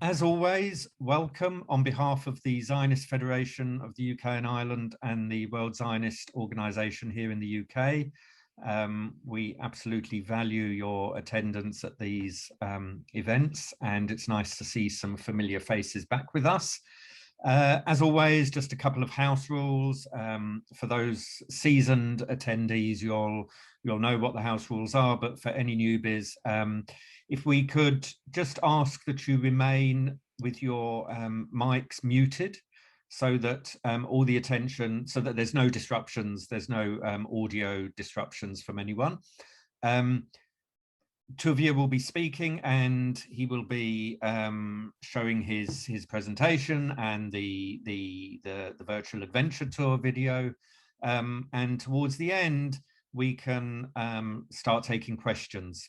As always, welcome on behalf of the Zionist Federation of the UK and Ireland and the World Zionist Organization here in the UK. We absolutely value your attendance at these events, and it's nice to see some familiar faces back with us. As always, just a couple of house rules. For those seasoned attendees, you'll know what the house rules are, but for any newbies, if we could just ask that you remain with your mics muted so that all the attention, so that there's no disruptions, there's no audio disruptions from anyone. Tuvia will be speaking and he will be showing his presentation and the virtual adventure tour video. And towards the end, we can start taking questions.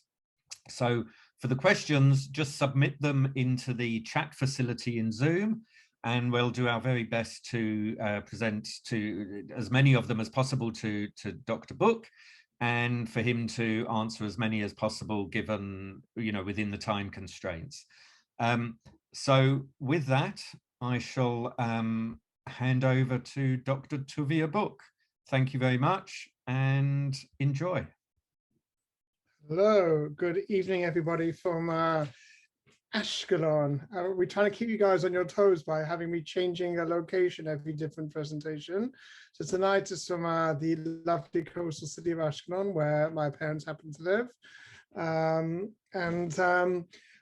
So for the questions, just submit them into the chat facility in Zoom, and we'll do our very best to present to as many of them as possible to Dr. Book, and for him to answer as many as possible given, within the time constraints. So with that, I shall hand over to Dr. Tuvia Book. Thank you very much and enjoy. Hello, good evening, everybody from Ashkelon. We're trying to keep you guys on your toes by having me changing a location every different presentation. So tonight is from the lovely coastal city of Ashkelon, where my parents happen to live.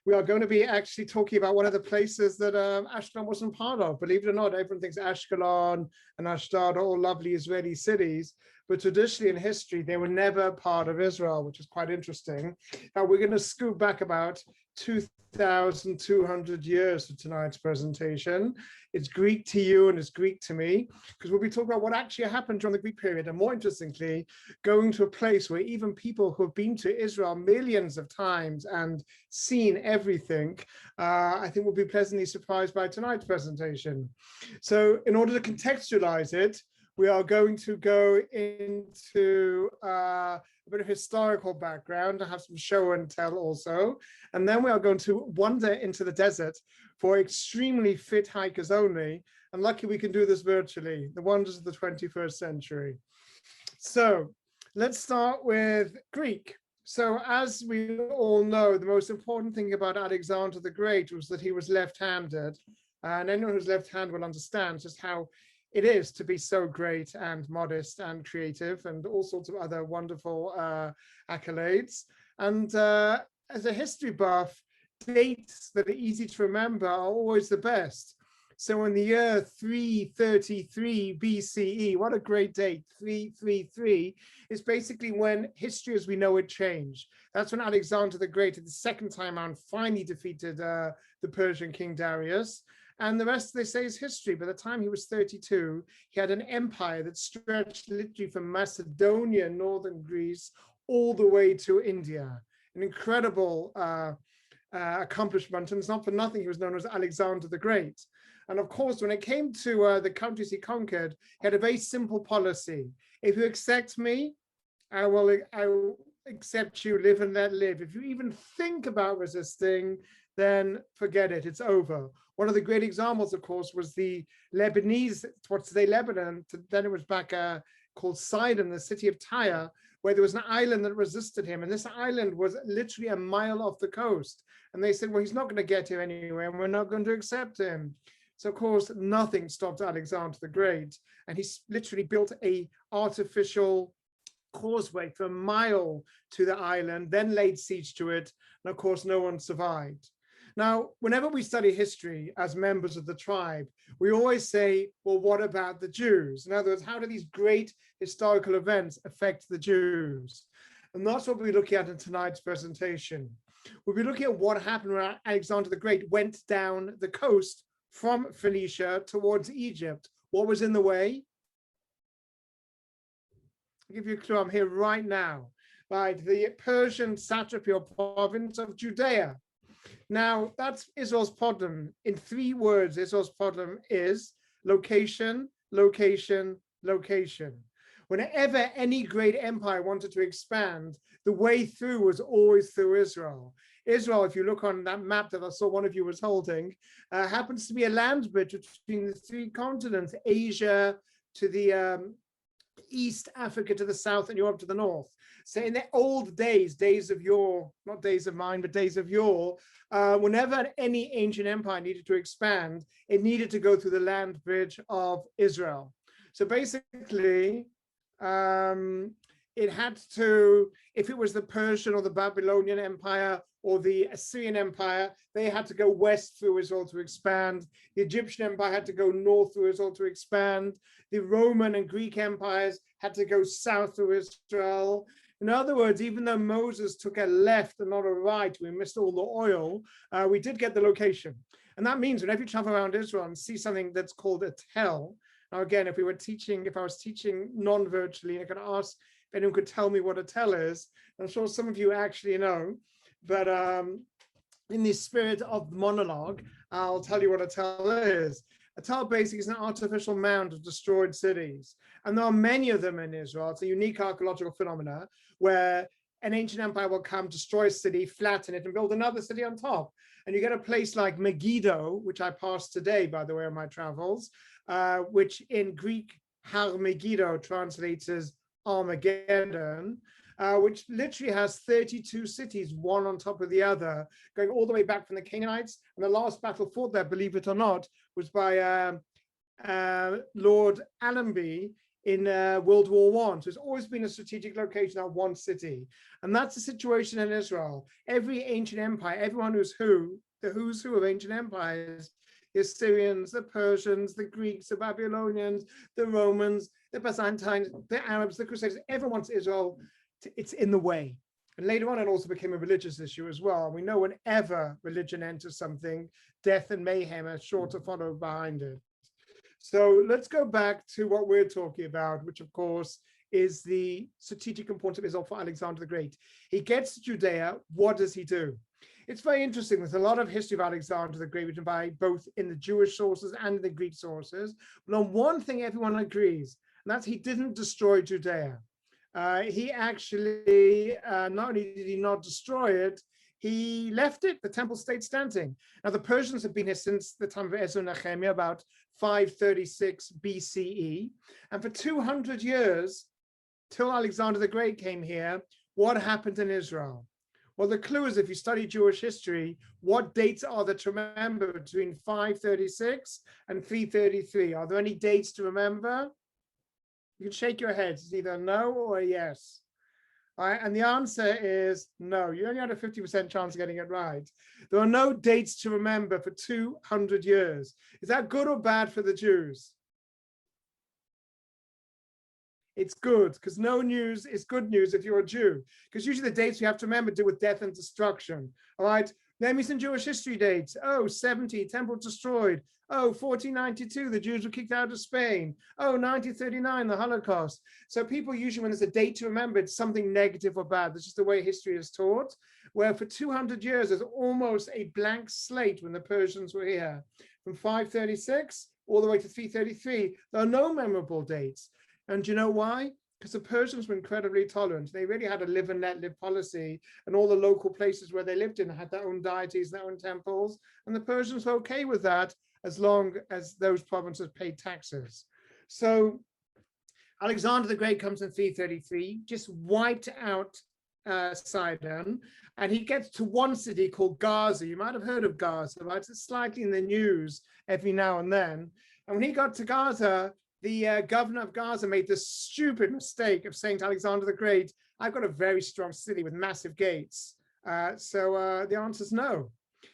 We are going to be actually talking about one of the places that Ashkelon wasn't part of. Believe it or not, everyone thinks Ashkelon and Ashdod are all lovely Israeli cities, but traditionally in history, they were never part of Israel, which is quite interesting. Now we're going to scoot back about 2,200 years for tonight's presentation. It's Greek to you and it's Greek to me, because we'll be talking about what actually happened during the Greek period, and more interestingly, going to a place where even people who have been to Israel millions of times and seen everything, I think will be pleasantly surprised by tonight's presentation. So in order to contextualize it, we are going to go into a bit of historical background, to have some show and tell also. And then we are going to wander into the desert for extremely fit hikers only. And lucky we can do this virtually, the wonders of the 21st century. So let's start with Greek. So as we all know, the most important thing about Alexander the Great was that he was left-handed. And anyone who's left-handed will understand just how it is to be so great and modest and creative and all sorts of other wonderful accolades. And as a history buff, dates that are easy to remember are always the best. So in the year 333 BCE, what a great date, 333, is basically when history as we know it changed. That's when Alexander the Great, the second time around, finally defeated the Persian King Darius. And the rest, they say, is history. By the time he was 32, he had an empire that stretched literally from Macedonia, northern Greece, all the way to India. An incredible accomplishment. And it's not for nothing he was known as Alexander the Great. And of course, when it came to the countries he conquered, he had a very simple policy. If you accept me, I will accept you, live and let live. If you even think about resisting, then forget it, it's over. One of the great examples, of course, was the Lebanese, what's today Lebanon, then it was back called Sidon, the city of Tyre, where there was an island that resisted him. And this island was literally a mile off the coast. And they said, well, he's not going to get here anyway, and we're not going to accept him. So, of course, nothing stopped Alexander the Great. And he literally built an artificial causeway for a mile to the island, then laid siege to it. And, of course, no one survived. Now, whenever we study history as members of the tribe, we always say, well, what about the Jews? In other words, how do these great historical events affect the Jews? And that's what we're looking at in tonight's presentation. We'll be looking at what happened when Alexander the Great went down the coast from Phoenicia towards Egypt. What was in the way? I'll give you a clue, I'm here right now. Right, the Persian satrapy or province of Judea. Now, that's Israel's problem. In 3 words, Israel's problem is location, location, location. Whenever any great empire wanted to expand, the way through was always through Israel. Israel, if you look on that map that I saw one of you was holding, happens to be a land bridge between the three continents, Asia to the East, Africa to the south, and Europe to the north. So in the old days, days of yore, not days of mine, but days of yore, whenever any ancient empire needed to expand, it needed to go through the land bridge of Israel. So basically, it had to, if it was the Persian or the Babylonian Empire or the Assyrian Empire, they had to go west through Israel to expand. The Egyptian Empire had to go north through Israel to expand. The Roman and Greek empires had to go south through Israel. In other words, even though Moses took a left and not a right, we missed all the oil, we did get the location. And that means whenever you travel around Israel and see something that's called a tel, now again, if I was teaching non-virtually, I could ask if anyone could tell me what a tel is. I'm sure some of you actually know, but in the spirit of the monologue, I'll tell you what a tel is. A tel basically is an artificial mound of destroyed cities. And there are many of them in Israel. It's a unique archaeological phenomena where an ancient empire will come, destroy a city, flatten it, and build another city on top. And you get a place like Megiddo, which I passed today, by the way, on my travels, which in Greek, Har Megiddo translates as Armageddon, which literally has 32 cities, one on top of the other, going all the way back from the Canaanites. And the last battle fought there, believe it or not, was by Lord Allenby in World War I. So it's always been a strategic location of one city. And that's the situation in Israel. Every ancient empire, everyone who's who, the who's who of ancient empires, the Assyrians, the Persians, the Greeks, the Babylonians, the Romans, the Byzantines, the Arabs, the Crusaders, everyone wants Israel. It's in the way. And later on, it also became a religious issue as well. We know whenever religion enters something, death and mayhem are sure to follow behind it. So let's go back to what we're talking about, which of course is the strategic importance of Israel for Alexander the Great. He gets to Judea. What does he do? It's very interesting. There's a lot of history of Alexander the Great, written by both in the Jewish sources and the Greek sources. But on one thing, everyone agrees, and that's he didn't destroy Judea. He actually, not only did he not destroy it, he left it. The temple stayed standing. Now, the Persians have been here since the time of Ezra and Nehemiah, about 536 BCE. And for 200 years, till Alexander the Great came here, what happened in Israel? Well, the clue is, if you study Jewish history, what dates are there to remember between 536 and 333? Are there any dates to remember? You can shake your heads. It's either no or yes. All right, and the answer is no. You only had a 50% chance of getting it right. There are no dates to remember for 200 years. Is that good or bad for the Jews? It's good, because no news is good news if you're a Jew. Because usually the dates we have to remember do with death and destruction. All right, name me some Jewish history dates. Oh, 70, temple destroyed. Oh, 1492, the Jews were kicked out of Spain. Oh, 1939, the Holocaust. So people usually, when there's a date to remember, it's something negative or bad. That's just the way history is taught. Where for 200 years, there's almost a blank slate when the Persians were here. From 536 all the way to 333, there are no memorable dates. And do you know why? Because the Persians were incredibly tolerant. They really had a live and let live policy, and all the local places where they lived in had their own deities, their own temples. And the Persians were okay with that, as long as those provinces paid taxes. So Alexander the Great comes in 333, just wiped out Sidon, and he gets to one city called Gaza. You might have heard of Gaza, right? It's slightly in the news every now and then. And when he got to Gaza, the governor of Gaza made this stupid mistake of saying to Alexander the Great, I've got a very strong city with massive gates. So the answer is no.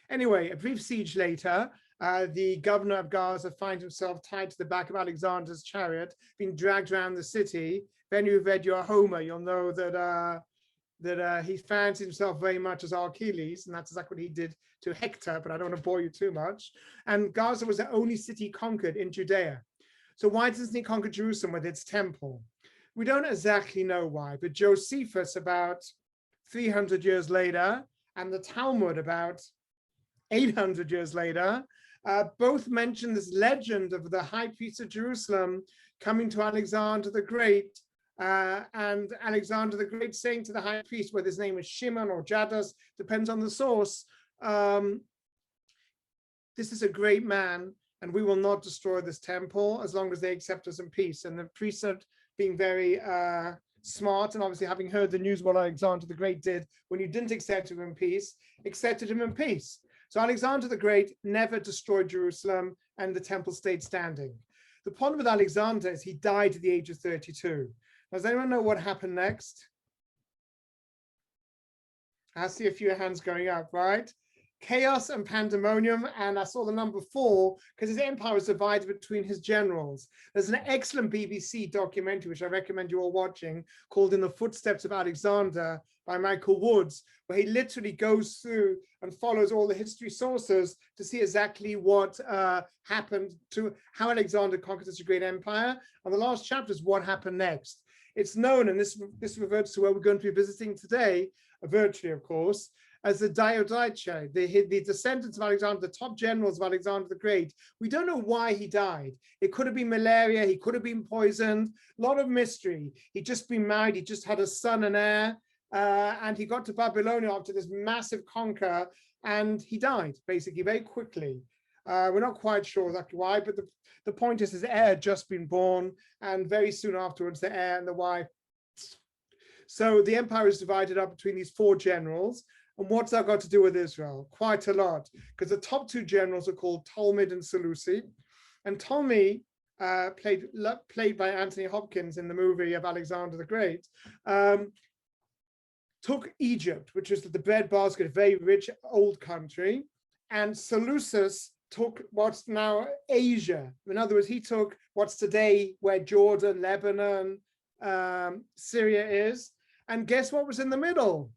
Anyway, a brief siege later, the governor of Gaza finds himself tied to the back of Alexander's chariot, being dragged around the city. If any of you have read your Homer, you'll know that he finds himself very much as Achilles, and that's exactly what he did to Hector, but I don't want to bore you too much. And Gaza was the only city conquered in Judea. So why doesn't he conquer Jerusalem with its temple? We don't exactly know why, but Josephus about 300 years later, and the Talmud about 800 years later, both mention this legend of the high priest of Jerusalem coming to Alexander the Great and Alexander the Great saying to the high priest, whether his name is Shimon or Jaddas, depends on the source, this is a great man, and we will not destroy this temple as long as they accept us in peace. And the priests are being very smart, and obviously having heard the news what Alexander the Great did when you didn't accept him in peace, accepted him in peace. So Alexander the Great never destroyed Jerusalem, and the temple stayed standing. The problem with Alexander is he died at the age of 32. Does anyone know what happened next? I see a few hands going up, right? Chaos and pandemonium, and I saw the number 4 because his empire was divided between his generals. There's an excellent BBC documentary, which I recommend you all watching, called In the Footsteps of Alexander by Michael Woods, where he literally goes through and follows all the history sources to see exactly what happened to how Alexander conquered such a great empire. And the last chapter is what happened next. It's known, and this reverts to where we're going to be visiting today, virtually, of course, as the Diadochi, the descendants of Alexander, the top generals of Alexander the Great. We don't know why he died. It could have been malaria, he could have been poisoned, a lot of mystery. He'd just been married, he just had a son and heir, and he got to Babylonia after this massive conquer, and he died, basically, very quickly. We're not quite sure exactly why, but the point is his heir had just been born, and very soon afterwards, the heir and the wife. So the empire is divided up between these 4 generals. And what's that got to do with Israel? Quite a lot, because the top 2 generals are called Ptolemy and Seleucid. And Ptolemy, played by Anthony Hopkins in the movie of Alexander the Great, took Egypt, which was the breadbasket, a very rich old country, and Seleucus took what's now Asia. In other words, he took what's today where Jordan, Lebanon, Syria is. And guess what was in the middle?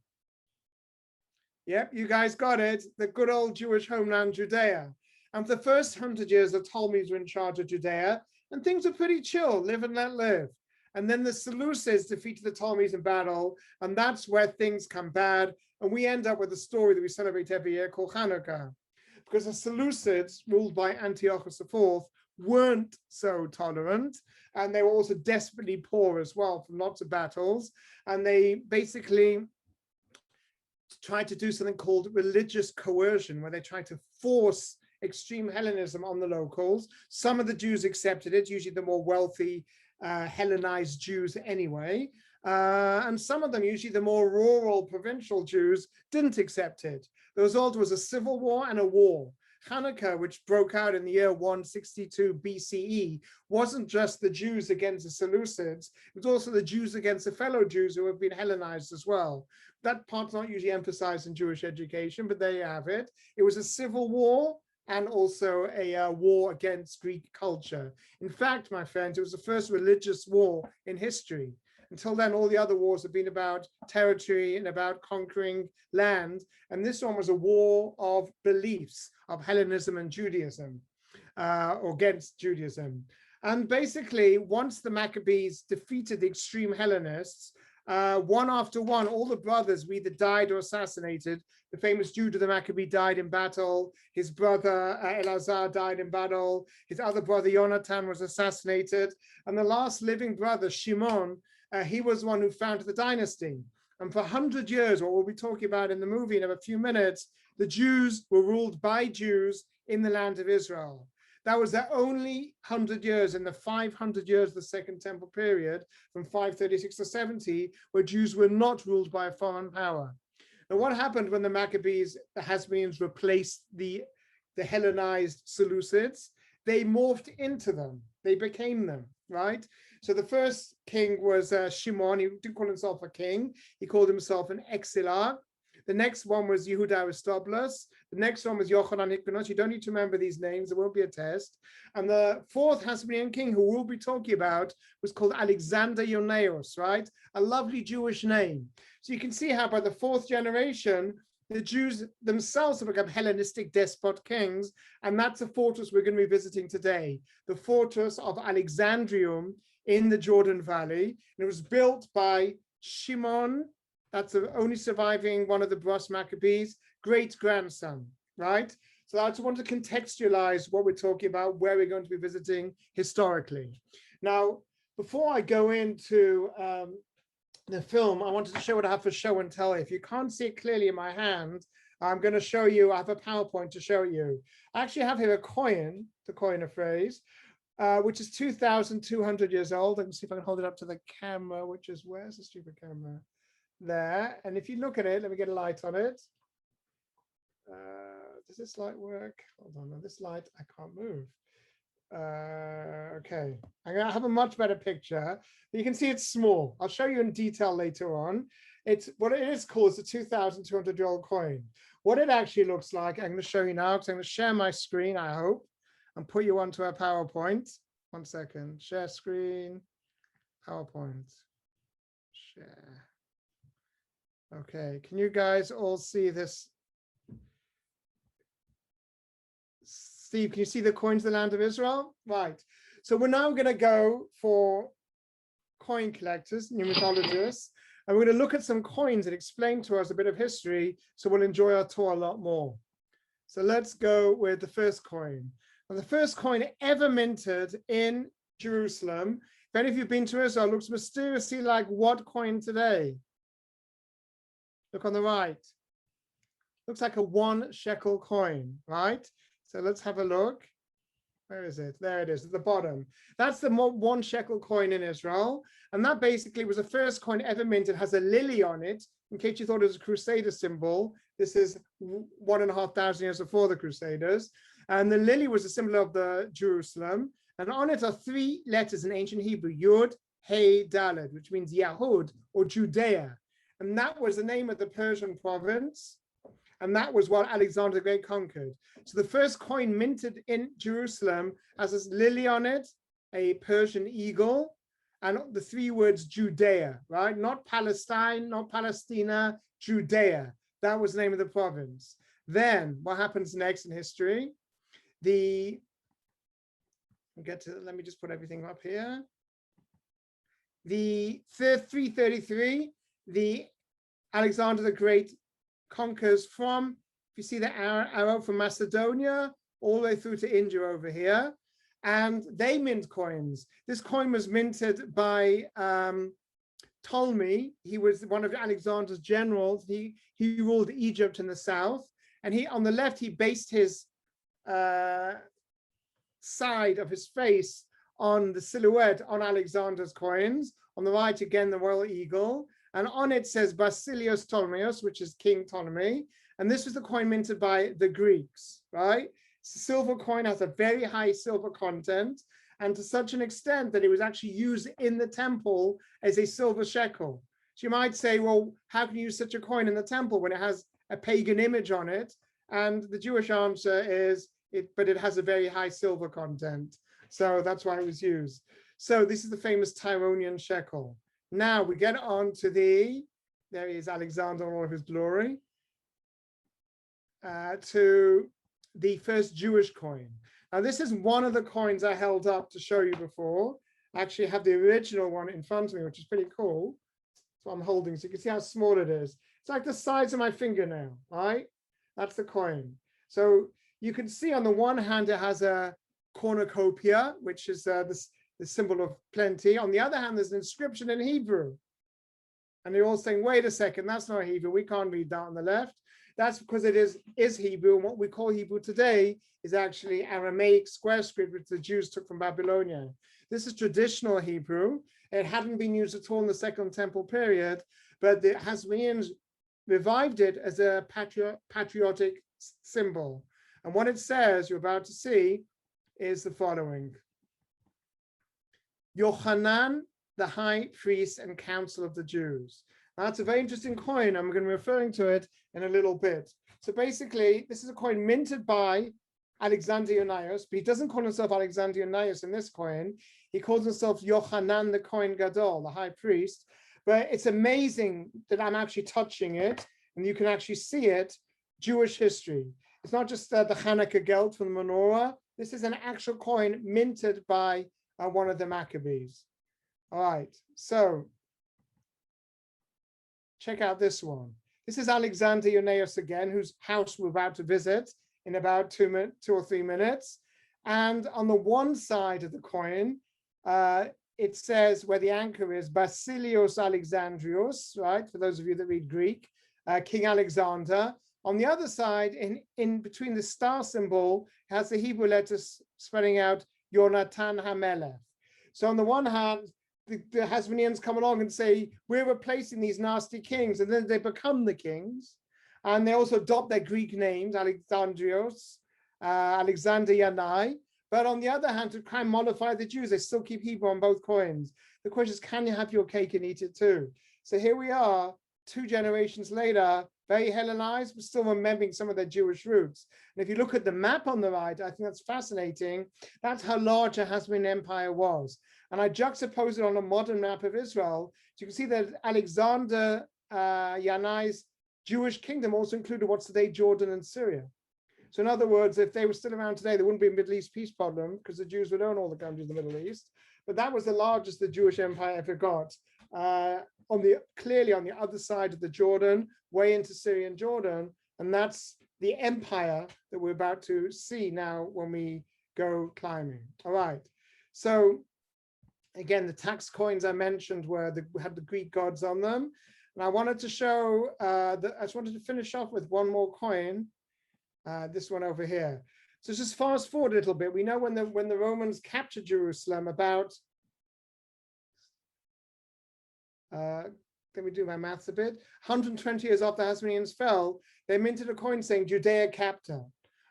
Yep, you guys got it. The good old Jewish homeland, Judea. And for the first 100 years, the Ptolemies were in charge of Judea, and things were pretty chill, live and let live. And then the Seleucids defeated the Ptolemies in battle, and that's where things come bad. And we end up with a story that we celebrate every year called Hanukkah. Because the Seleucids, ruled by Antiochus IV, weren't so tolerant, and they were also desperately poor as well from lots of battles. And they basically tried to do something called religious coercion, where they tried to force extreme Hellenism on the locals. Some of the Jews accepted it, usually the more wealthy Hellenized Jews anyway. And some of them, usually the more rural provincial Jews, didn't accept it. The result was a civil war and a war. Hanukkah, which broke out in the year 162 BCE, wasn't just the Jews against the Seleucids, it was also the Jews against the fellow Jews who have been Hellenized as well. That part's not usually emphasized in Jewish education, but there you have it. It was a civil war and also a war against Greek culture. In fact, my friends, it was the first religious war in history. Until then, all the other wars have been about territory and about conquering land. And this one was a war of beliefs, of Hellenism and Judaism, or against Judaism. And basically, once the Maccabees defeated the extreme Hellenists, one after one, all the brothers were either died or assassinated. The famous Judah the Maccabee died in battle. His brother Eleazar died in battle. His other brother Jonathan was assassinated. And the last living brother, Shimon, he was the one who founded the dynasty. And for 100 years, what we'll be talking about in the movie in a few minutes, the Jews were ruled by Jews in the land of Israel. That was their only 100 years in the 500 years of the Second Temple period, from 536 to 70, where Jews were not ruled by a foreign power. Now, what happened when the Maccabees, the Hasmoneans, replaced the Hellenized Seleucids? They morphed into them. They became them, right? So the first king was Shimon. He didn't call himself a king. He called himself an exilar. The next one was Yehuda Aristobulus. The next one was Yochanan Hyksos. You don't need to remember these names. There won't be a test. And the fourth Hasmonean king, who we'll be talking about, was called Alexander Ioneus, right? A lovely Jewish name. So you can see how by the 4th generation, the Jews themselves have become Hellenistic despot kings. And that's a fortress we're going to be visiting today. The fortress of Alexandrium in the Jordan Valley. And it was built by Shimon. That's the only surviving one of the Bros Maccabees, great-grandson, right? So I just want to contextualize what we're talking about, where we're going to be visiting historically. Now, before I go into the film, I wanted to show what I have for show and tell. If you can't see it clearly in my hand, I'm going to show you, I have a PowerPoint to show you. I actually have here a coin, to coin a phrase, which is 2,200 years old. I can see if I can hold it up to the camera, which is, where's the stupid camera? There. And if you look at it, let me get a light on it. Does this light work? Hold on, no, this light, I can't move. Okay, I'm gonna have a much better picture. You can see it's small. I'll show you in detail later on. It's what it is called is a 2,200-year-old coin. What it actually looks like, I'm going to show you now because I'm going to share my screen, I hope, and put you onto a PowerPoint. 1 second, share screen, PowerPoint, share. Okay, can you guys all see this? Steve, can you see the coins of the land of Israel? Right. So we're now going to go for coin collectors, numismatologists, and we're going to look at some coins that explain to us a bit of history, so we'll enjoy our tour a lot more. So let's go with the first coin. And the first coin ever minted in Jerusalem. If any of you have been to Israel, it looks mysteriously like what coin today? Look on the right. Looks like a 1 shekel coin, right? So let's have a look. Where is it? There it is at the bottom. That's the 1 shekel coin in Israel. And that basically was the first coin ever minted. It has a lily on it. In case you thought it was a Crusader symbol, this is 1,500 years before the Crusaders. And the lily was a symbol of the Jerusalem. And on it are 3 letters in ancient Hebrew, Yud, Hey, Dalet, which means Yahud or Judea. And that was the name of the Persian province. And that was what Alexander the Great conquered. So the first coin minted in Jerusalem has this lily on it, a Persian eagle, and the 3 words Judea, right? Not Palestine, not Palestina, Judea. That was the name of the province. Then what happens next in history? Let me just put everything up here. The 333, the Alexander the Great conquers from, if you see the arrow, from Macedonia all the way through to India over here, and they mint coins. This coin was minted by Ptolemy. He was one of Alexander's generals. He ruled Egypt in the south, and on the left he based his side of his face on the silhouette on Alexander's coins. On the right again the royal eagle. And on it says Basilios Ptolemaeus, which is King Ptolemy. And this was the coin minted by the Greeks, right? Silver coin has a very high silver content, and to such an extent that it was actually used in the temple as a silver shekel. So you might say, well, how can you use such a coin in the temple when it has a pagan image on it? And the Jewish answer is, but it has a very high silver content. So that's why it was used. So this is the famous Tyronian shekel. Now we get on to there is Alexander in all of his glory, to the first Jewish coin. Now this is one of the coins I held up to show you before. I actually have the original one in front of me, which is pretty cool. So I'm holding, so you can see how small it is. It's like the size of my fingernail, right? That's the coin. So you can see on the one hand, it has a cornucopia, which is the symbol of plenty. On the other hand, there's an inscription in Hebrew. And they're all saying, wait a second, that's not Hebrew. We can't read that on the left. That's because it is Hebrew. And what we call Hebrew today is actually Aramaic square script, which the Jews took from Babylonia. This is traditional Hebrew. It hadn't been used at all in the Second Temple period, but the Hasmoneans revived it as a patriotic symbol. And what it says, you're about to see, is the following. Yochanan, the high priest and council of the Jews. Now, that's a very interesting coin. I'm going to be referring to it in a little bit. So basically, this is a coin minted by Alexander Ioannius, but he doesn't call himself Alexander Ioannius in this coin. He calls himself Yochanan the Kohen Gadol, the high priest. But it's amazing that I'm actually touching it, and you can actually see it, Jewish history. It's not just the Hanukkah geld from the menorah. This is an actual coin minted by one of the Maccabees. All right, so check out this one. This is Alexander Ioannius again, whose house we're about to visit in about 2 or 3 minutes. And on the one side of the coin, it says where the anchor is, Basilios Alexandrios, right? For those of you that read Greek, King Alexander. On the other side, in between the star symbol, has the Hebrew letters spelling out Yonatan HaMelech. So on the one hand, the Hasmoneans come along and say, we're replacing these nasty kings, and then they become the kings. And they also adopt their Greek names, Alexandrios, Alexander Yanai. But on the other hand, to try and mollify the Jews, they still keep Hebrew on both coins. The question is, can you have your cake and eat it too? So here we are, 2 generations later, very Hellenized, but still remembering some of their Jewish roots. And if you look at the map on the right, I think that's fascinating. That's how large a Hasmonean Empire was. And I juxtapose it on a modern map of Israel. So you can see that Alexander Yanai's Jewish kingdom also included what's today Jordan and Syria. So in other words, if they were still around today, there wouldn't be a Middle East peace problem because the Jews would own all the countries in the Middle East. But that was the largest the Jewish empire ever got. Clearly on the other side of the Jordan, way into Syrian Jordan. And that's the empire that we're about to see now when we go climbing. All right. So again, the tax coins I mentioned had the Greek gods on them. And I wanted to show, I just wanted to finish off with one more coin. This one over here. So just fast forward a little bit. We know when the Romans captured Jerusalem about, let me do my maths a bit, 120 years after the Hasmoneans fell, they minted a coin saying Judea Capta.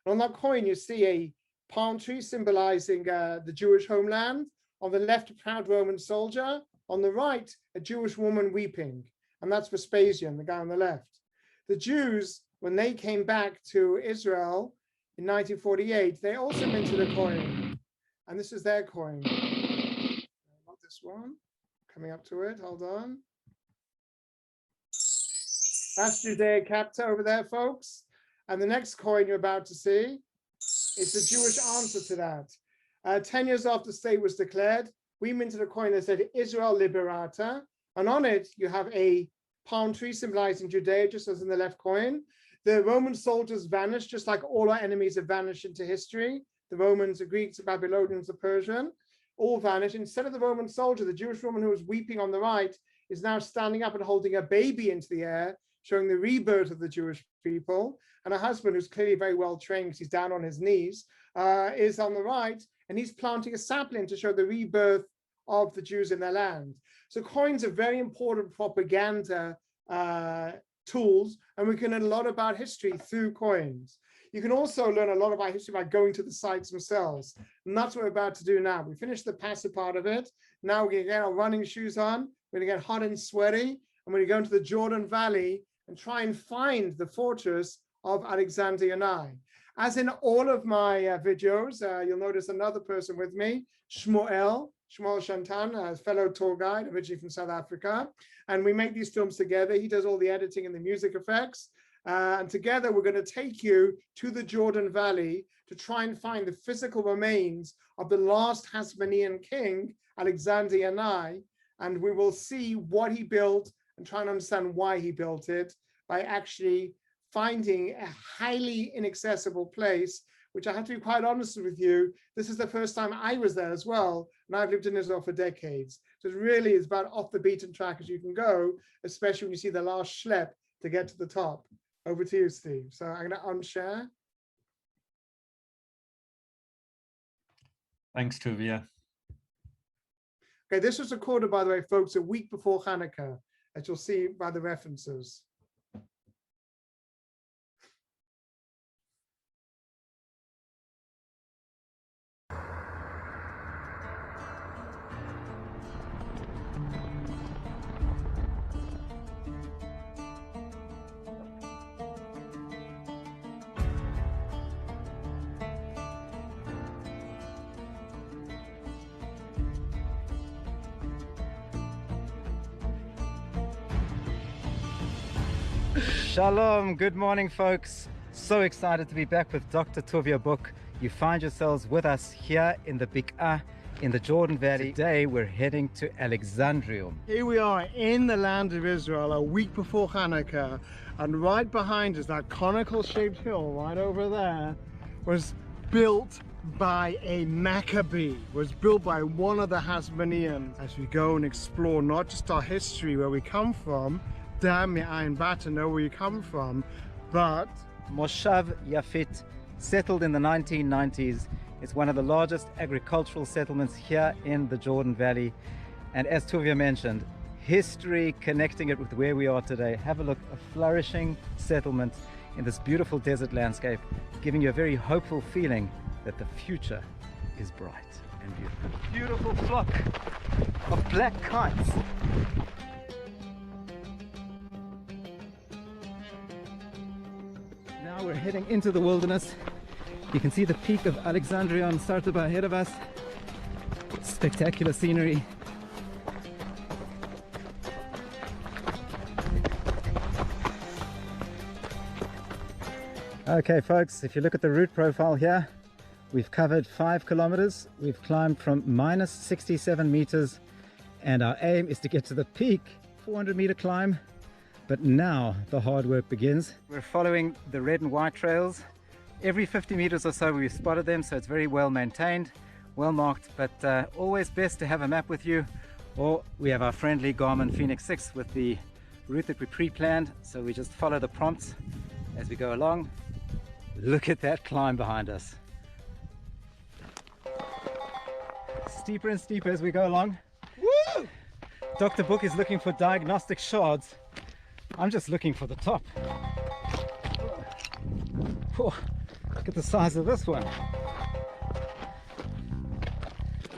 And on that coin, you see a palm tree symbolizing the Jewish homeland. On the left, a proud Roman soldier. On the right, a Jewish woman weeping. And that's Vespasian, the guy on the left. The Jews, when they came back to Israel in 1948, they also minted a coin. And this is their coin. Not this one. Coming up to it, hold on. That's Judea Capta over there, folks. And the next coin you're about to see is the Jewish answer to that. 10 years after the state was declared, we minted a coin that said Israel Liberata. And on it, you have a palm tree symbolizing Judea, just as in the left coin. The Roman soldiers vanished, just like all our enemies have vanished into history. The Romans, the Greeks, the Babylonians, the Persian, all vanished. Instead of the Roman soldier, the Jewish woman who was weeping on the right is now standing up and holding a baby into the air, showing the rebirth of the Jewish people. And her husband, who's clearly very well trained because he's down on his knees, is on the right, and he's planting a sapling to show the rebirth of the Jews in their land. So coins are very important propaganda tools, and we can learn a lot about history through coins. You can also learn a lot about history by going to the sites themselves. And that's what we're about to do now. We finished the passive part of it. Now we're going to get our running shoes on. We're going to get hot and sweaty. And we're going to go into the Jordan Valley and try and find the fortress of Alexandria Yanai. As in all of my videos, you'll notice another person with me, Shmuel Shantan, a fellow tour guide, originally from South Africa. And we make these films together. He does all the editing and the music effects. And together we're going to take you to the Jordan Valley to try and find the physical remains of the last Hasmonean king, Alexander Yanai. And we will see what he built and try and understand why he built it by actually finding a highly inaccessible place, which I have to be quite honest with you, this is the first time I was there as well, and I've lived in Israel for decades. So it really is about off the beaten track as you can go, especially when you see the last schlep to get to the top. Over to you, Steve. So I'm going to unshare. Thanks, Tuvia. Okay, this was recorded, by the way, folks, a week before Hanukkah, as you'll see by the references. Shalom, good morning folks. So excited to be back with Dr. Tuvia Book. You find yourselves with us here in the Bik'ah in the Jordan Valley. Today we're heading to Alexandrium. Here we are in the land of Israel a week before Hanukkah, and right behind us, that conical shaped hill right over there was built by a Maccabee, was built by one of the Hasmoneans. As we go and explore not just our history, where we come from, damn your iron bat to know where you come from, but Moshav Yafit, settled in the 1990s. It's one of the largest agricultural settlements here in the Jordan Valley. And as Tuvia mentioned, history connecting it with where we are today. Have a look, a flourishing settlement in this beautiful desert landscape, giving you a very hopeful feeling that the future is bright and beautiful. Beautiful flock of black kites. Now we're heading into the wilderness. You can see the peak of Alexandrium started ahead of us. Spectacular scenery. Okay folks, if you look at the route profile here, we've covered 5 kilometers. We've climbed from minus 67 meters, and our aim is to get to the peak, 400-meter climb. But now the hard work begins. We're following the red and white trails. Every 50 meters or so we've spotted them, so it's very well maintained, well marked, but always best to have a map with you, or we have our friendly Garmin Phoenix 6 with the route that we pre-planned, so we just follow the prompts as we go along. Look at that climb behind us. Steeper and steeper as we go along. Woo! Dr. Book is looking for diagnostic shards. I'm just looking for the top. Oh, look at the size of this one.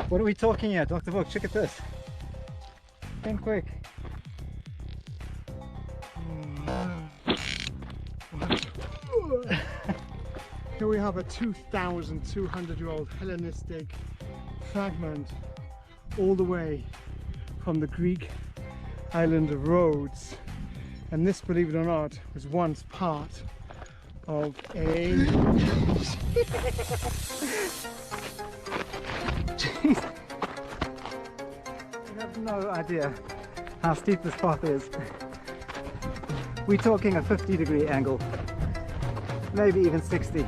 What are we talking here, Dr. Book? Check at this. Think quick. here we have a 2,200-year-old Hellenistic fragment all the way from the Greek island of Rhodes. And this, believe it or not, was once part of a... Jeez. I have no idea how steep this path is. We're talking a 50-degree angle, maybe even 60.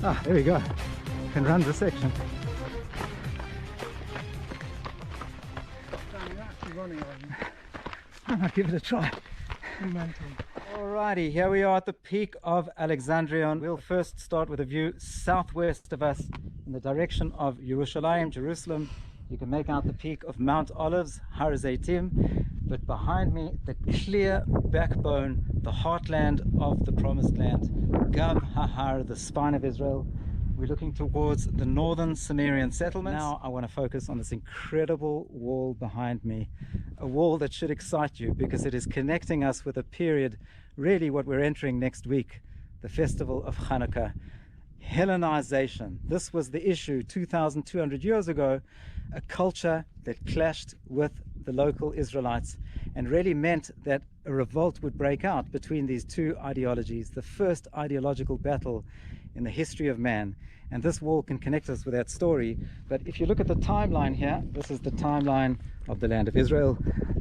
Ah, there we go. Can run the section. You're actually running on. I'll give it a try. Momentum. Alrighty, here we are at the peak of Alexandrium. We'll first start with a view southwest of us in the direction of Jerusalem. You can make out the peak of Mount Olives, Har Zaitim, but behind me, the clear backbone, the heartland of the Promised Land, Gav Hahar, the spine of Israel. We're looking towards the northern Sumerian settlements. Now I want to focus on this incredible wall behind me, a wall that should excite you because it is connecting us with a period, really what we're entering next week, the festival of Hanukkah. Hellenization. This was the issue 2,200 years ago, a culture that clashed with the local Israelites and really meant that a revolt would break out between these two ideologies, the first ideological battle in the history of man. And this wall can connect us with that story. But if you look at the timeline here, this is the timeline of the land of Israel.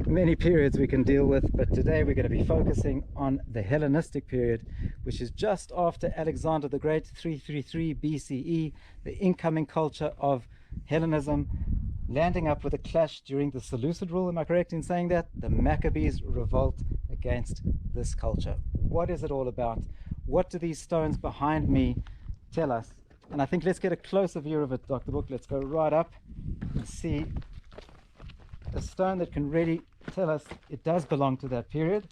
Many periods we can deal with, but today we're going to be focusing on the Hellenistic period, which is just after Alexander the Great, 333 BCE, the incoming culture of Hellenism, landing up with a clash during the Seleucid rule. Am I correct in saying that? The Maccabees revolt against this culture. What is it all about? What do these stones behind me tell us? And I think let's get a closer view of it, Dr. Book. Let's go right up and see a stone that can really tell us it does belong to that period.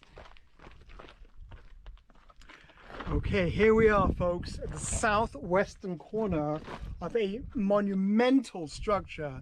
Okay, here we are, folks, at the southwestern corner of a monumental structure,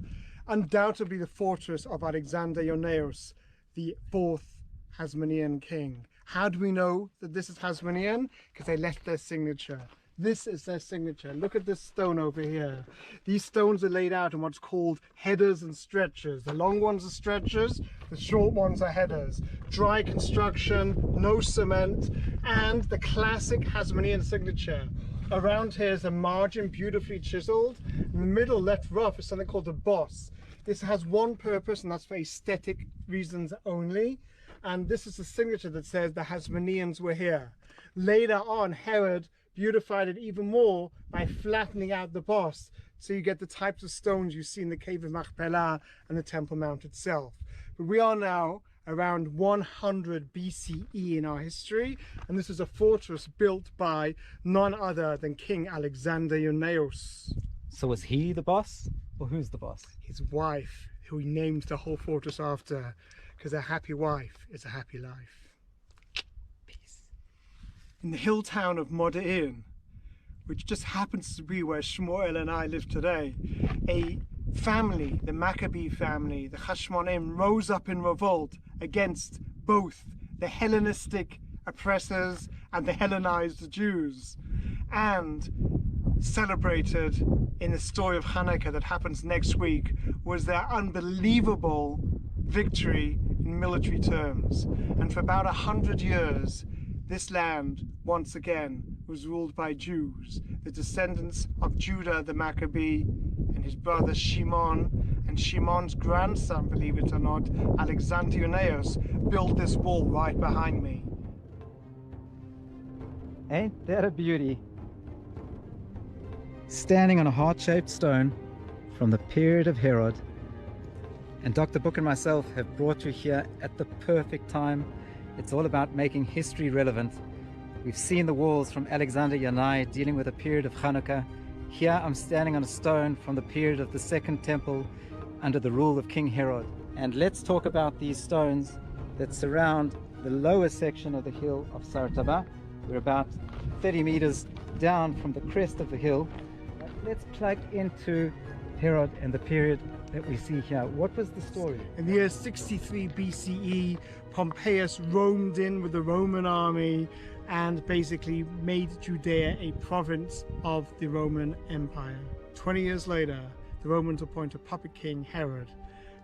undoubtedly the fortress of Alexander Ionaeus, the fourth Hasmonean king. How do we know that this is Hasmonean? Because they left their signature. This is their signature. Look at this stone over here. These stones are laid out in what's called headers and stretchers. The long ones are stretchers, the short ones are headers. Dry construction, no cement, and the classic Hasmonean signature. Around here is a margin beautifully chiseled. In the middle, left rough, is something called a boss. This has one purpose, and that's for aesthetic reasons only. And this is a signature that says the Hasmoneans were here. Later on, Herod beautified it even more by flattening out the boss, so you get the types of stones you see in the cave of Machpelah and the Temple Mount itself. But we are now around 100 BCE in our history, and this is a fortress built by none other than King Alexandrium. So was he the boss, or who's the boss? His wife, who he named the whole fortress after, because a happy wife is a happy life. In the hill town of Modi'in, which just happens to be where Shmuel and I live today, a family, the Maccabee family, the Hashmonaim, rose up in revolt against both the Hellenistic oppressors and the Hellenized Jews, and celebrated in the story of Hanukkah that happens next week was their unbelievable victory in military terms. And for about 100 years, this land, once again, was ruled by Jews, the descendants of Judah the Maccabee and his brother Shimon, and Shimon's grandson, believe it or not, Alexandrium, built this wall right behind me. Ain't that a beauty? Standing on a heart-shaped stone from the period of Herod, and Dr. Book and myself have brought you here at the perfect time. It's all about making history relevant. We've seen the walls from Alexander Yanai dealing with the period of Hanukkah. Here I'm standing on a stone from the period of the Second Temple under the rule of King Herod. And let's talk about these stones that surround the lower section of the hill of Sarataba. We're about 30 meters down from the crest of the hill. Let's plug into Herod and the period that we see here. What was the story? In the year 63 BCE, Pompeius roamed in with the Roman army and basically made Judea a province of the Roman Empire. 20 years later, the Romans appoint a puppet king, Herod,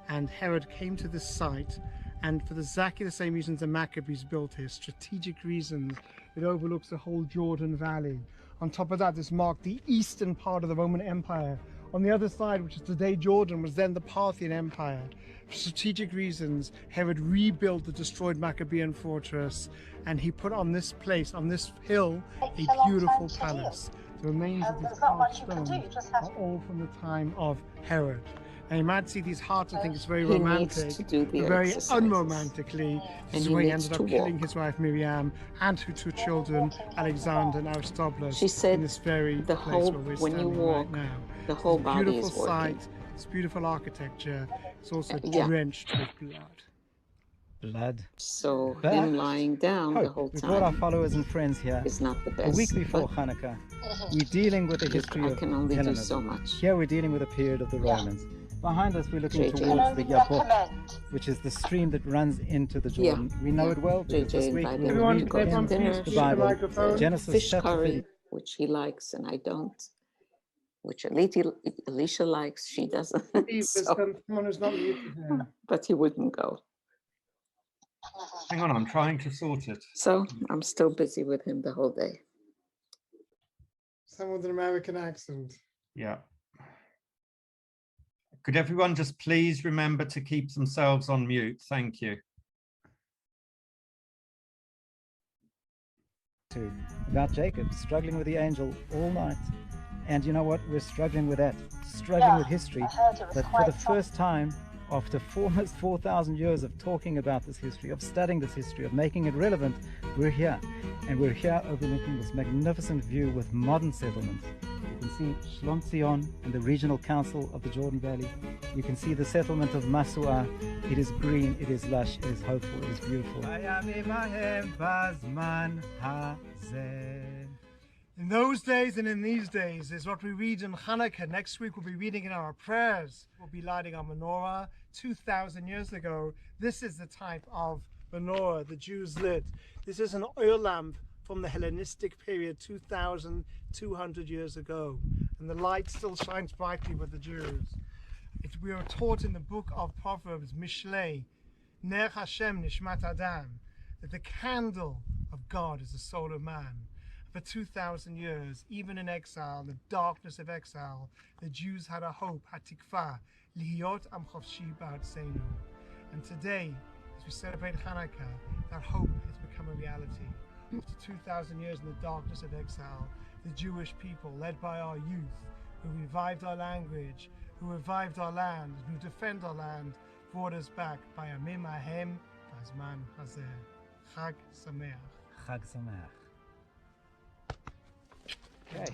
and Herod came to this site, and for exactly the same reasons the Maccabees built here, strategic reasons. It overlooks the whole Jordan Valley. On top of that, this marked the eastern part of the Roman Empire. On the other side, which is today Jordan, was then the Parthian Empire. For strategic reasons, Herod rebuilt the destroyed Maccabean fortress, and he put on this place, on this hill, a beautiful palace. The remains of these carved stones are all from the time of Herod. And you might see these hearts and think it's very romantic, but very unromantically, this is where he ended up killing his wife Miriam and her two children, Alexander and Aristobulus, in this very place where we're standing right now. The whole body is beautiful working. sight, it's beautiful architecture, it's also drenched with blood. So him lying down the whole We brought our time followers and friends here is not the a best. week before but Hanukkah. We're dealing with the history I of can only do Hellenism. so much. Here we're dealing with the period of the Romans. Behind us we're looking JJ. towards the Yabok, which is the stream that runs into the Jordan. We know it well because this JJ week invited we'll everyone read to go to dinner. the Bible, microphone. Genesis Fish chapter curry, 30. which he likes and I don't, which Alicia likes, she doesn't. So, Someone who's not muted here. but he wouldn't go. Hang on, I'm trying to sort it. So I'm still busy with him the whole day. Someone with an American accent. Yeah. Could everyone just please remember to keep themselves on mute? Thank you. About Jacob struggling with the angel all night. And you know what? We're struggling with that. Struggling with history. That for the first time, after almost 4,000 years of talking about this history, of studying this history, of making it relevant, we're here. And we're here overlooking this magnificent view with modern settlements. You can see Shlom Tzion and the regional council of the Jordan Valley. You can see the settlement of Masua. It is green, it is lush, it is hopeful, it is beautiful. In those days and in these days is what we read in Hanukkah. Next week we'll be reading in our prayers. We'll be lighting our menorah. 2,000 years ago, this is the type of menorah the Jews lit. This is an oil lamp from the Hellenistic period 2,200 years ago, and the light still shines brightly with the Jews. We are taught in the book of Proverbs, Mishlei, Ner Hashem Nishmat Adam, that the candle of God is the soul of man. For 2,000 years, even in exile, the darkness of exile, the Jews had a hope, had tikva, lihiyot am chofshi ba'artzenu. And today, as we celebrate Hanukkah, that hope has become a reality. After 2,000 years in the darkness of exile, the Jewish people, led by our youth, who revived our language, who revived our land, who defend our land, brought us back by Amim Ahem Bazman Hazeh. Chag Sameach. Chag Sameach. Okay,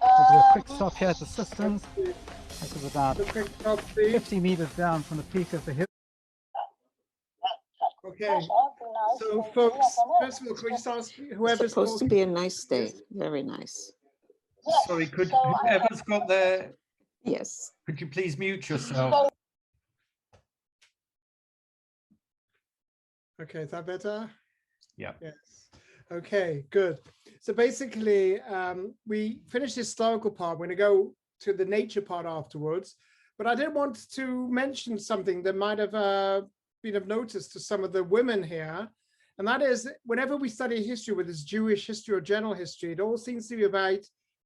we'll do a quick stop here at the cisterns. This is about 50 meters down from the peak of the hill. Okay, so folks, first of all, could we just ask whoever's It's supposed to be a nice day, very nice. Sorry, could whoever's got there, Yes. could you please mute yourself? Okay, is that better? Yeah. Yes. Okay, good. So basically, we finished the historical part. We're going to go to the nature part afterwards. But I did want to mention something that might have been of notice to some of the women here. And that is, whenever we study history, whether it's Jewish history or general history, it all seems to be about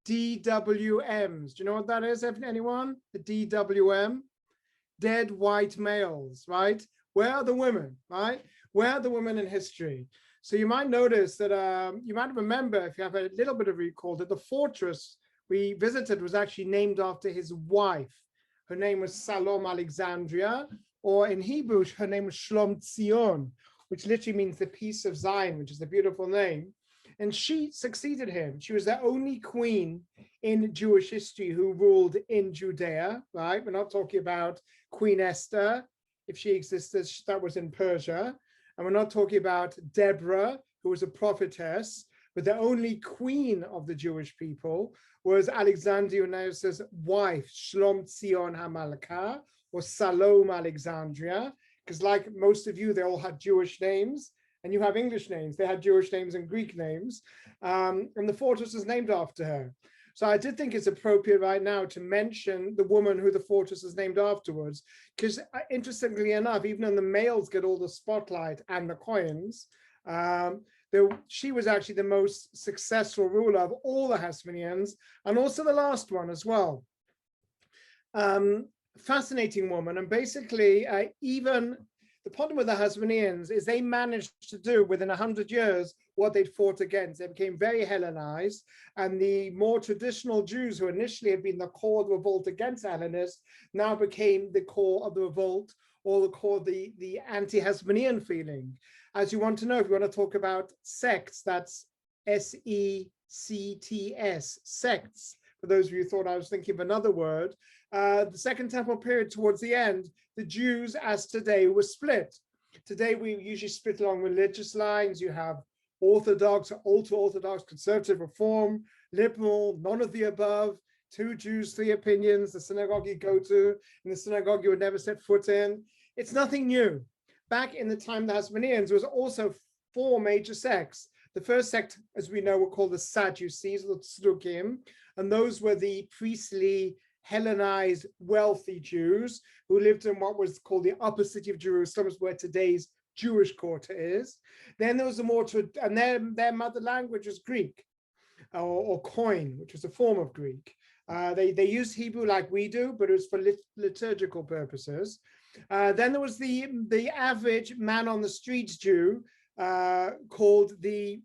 DWMs. Do you know what that is, anyone? The DWM? Dead white males, right? Where are the women, right? Where are the women in history? So you might notice that, you might remember, if you have a little bit of recall, that the fortress we visited was actually named after his wife. Her name was Salom Alexandria, or in Hebrew, her name was Shlom Tzion, which literally means the peace of Zion, which is a beautiful name. And she succeeded him. She was the only queen in Jewish history who ruled in Judea, right? We're not talking about Queen Esther. If she existed, that was in Persia. And we're not talking about Deborah, who was a prophetess, but the only queen of the Jewish people was Alexandria's wife, Shlom Tzion HaMalka, or Salome Alexandria, because like most of you, they all had Jewish names, and you have English names. They had Jewish names and Greek names, and the fortress is named after her. So I did think it's appropriate right now to mention the woman who the fortress is named afterwards, because interestingly enough, even though the males get all the spotlight and the coins, she was actually the most successful ruler of all the Hasmoneans, and also the last one as well. Fascinating woman, and basically even the problem with the Hasmoneans is they managed to do within 100 years what they'd fought against. They became very Hellenized, and the more traditional Jews who initially had been the core of the revolt against Hellenists now became the core of the revolt, or the core of the anti-Hasmonean feeling. As you want to know, if you want to talk about sects, that's S-E-C-T-S, sects. For those of you who thought I was thinking of another word, the Second Temple period towards the end, the Jews as today were split. Today we usually split along religious lines. You have Orthodox, ultra-Orthodox, conservative, reform, liberal, none of the above, 2 Jews, 3 opinions, the synagogue you go to, and the synagogue you would never set foot in. It's nothing new. Back in the time of the Hasmoneans, there was also 4 major sects. The first sect, as we know, were called the Sadducees, the Tzdukim, and those were the priestly, Hellenized, wealthy Jews who lived in what was called the upper city of Jerusalem, where today's Jewish quarter is. Then there was and their mother language was Greek, or Koine, which was a form of Greek. They used Hebrew like we do, but it was for liturgical purposes. Then there was the average man on the streets Jew, called the